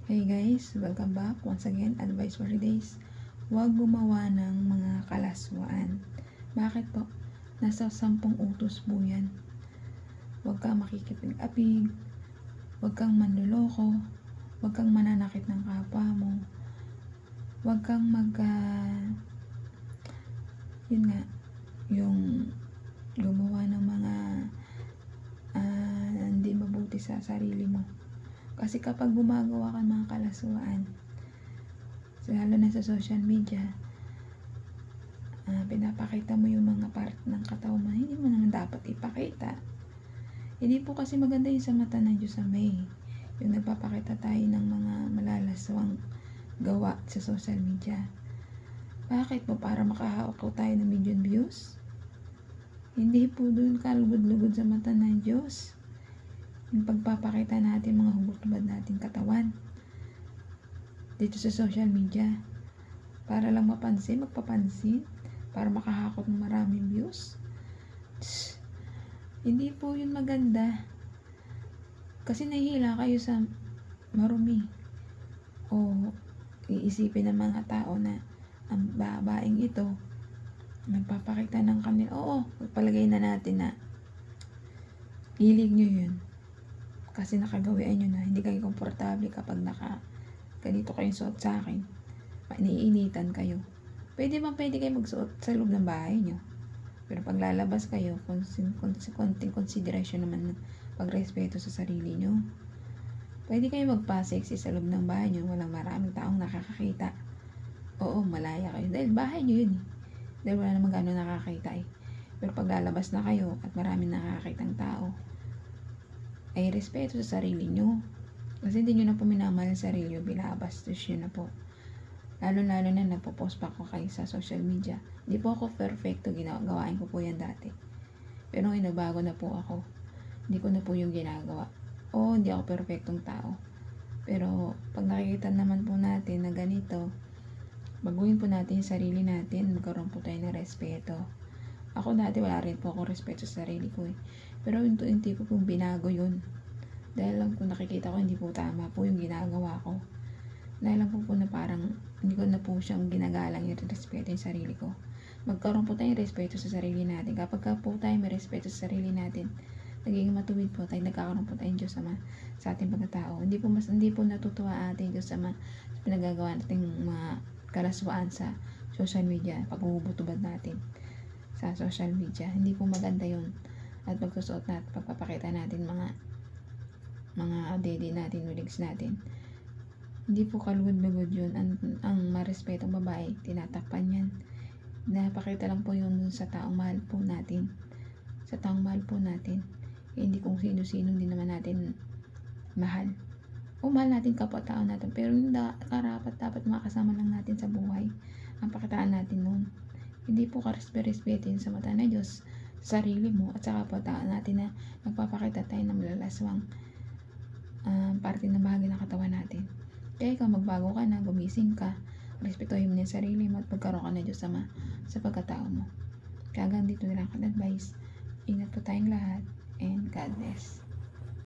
Hey guys, welcome back once again, Advice for Days. Huwag gumawa ng mga kalaswaan. Bakit po? Nasa 10 utos po yan. Huwag kang makikipag-apig, huwag kang manloloko, huwag kang mananakit ng kapwa mo, huwag kang yun nga, yung gumawa ng mga hindi mabuti sa sarili mo. Kasi kapag gumagawa ka ng mga kalaswaan, lalo na sa social media, pinapakita mo yung mga part ng katawan mo, hindi mo naman dapat ipakita. Hindi po kasi maganda yung sa mata ng Diyos Amay. Yung nagpapakita tayo ng mga malalaswang gawa sa social media. Bakit po? Para makahawak tayo ng million views? Hindi po doon kalugod-lugod sa mata ng Diyos yung pagpapakita natin mga hubot-hubad nating katawan dito sa social media para lang magpapansin, para makahakot ng maraming views. Hindi po yun maganda, kasi nahihila kayo sa marumi o iisipin ng mga tao na ang babaeng ito nagpapakita ng kanila. Oo, magpalagay na natin na hilig nyo yun kasi nakagawian nyo na, hindi kayo komportable kapag ganito kayong suot sa akin, iniinitan kayo. Pwede kayo magsuot sa loob ng bahay nyo, pero pag lalabas kayo, konting konsiderasyon naman ng pagrespeto sa sarili nyo. Pwede kayo magpa-sexy sa loob ng bahay nyo, walang maraming taong nakakakita. Oo, malaya kayo dahil bahay nyo yun dahil wala naman gano'ng nakakita Pero pag lalabas na kayo at maraming nakakakitang tao, ay respeto sa sarili nyo. Kasi hindi nyo na po minamahal ang sarili nyo, binabastos nyo na po. Lalo-lalo na nagpo-post pa ako kayo sa social media. Hindi po ako perfecto, gawain ko po yan dati. Pero ngayon nagbago na po ako. Hindi ko na po yung ginagawa. Oo, hindi ako perfectong tao. Pero pag nakikita naman po natin na ganito, baguhin po natin yung sarili natin, magkaroon po tayo ng respeto. Ako dati wala rin po ako respeto sa sarili ko Pero hindi ko po binago yun. Dahil lang po nakikita ko hindi po tama po yung ginagawa ko. Dahil lang po na parang hindi ko na po siyang ginagalang yung respeto yung sarili ko. Magkaroon po tayong respeto sa sarili natin. Kapag po tayo may respeto sa sarili natin, nagiging matuwid po tayo, nagkakaroon po tayong Diyos Ama sa ating pagkatao. Hindi po natutuwa ating Diyos Ama sa pinagagawa nating mga kalaswaan sa social media, pag-ubutubad natin sa social media. Hindi po maganda yun. At pagsusuot natin, pagpapakita natin mga dede natin, wigs natin. Hindi po kalugod-lugod yun. Ang marespetong babae, tinatakpan yan. Napakita lang po yun dun sa taong mahal po natin. Sa taong mahal po natin. Hindi kung sino-sino din naman natin mahal. O mahal natin kapwa-tao natin. Pero dapat makasama lang natin sa buhay. Ang pakitaan natin nun. Hindi po ka-respetin sa mata na Diyos, sa sarili mo at sa kapwa-tao natin na nagpapakita tayo ng malalaswang parte ng bahagi ng katawan natin. Kaya ikaw magbago ka na, gumising ka, respetuhin mo yung sarili mo at pagkaroon ka na Diyos Ama sa pagkatao mo. Kaya hanggang dito na lang ka-advice. Ingat po tayong lahat and God bless.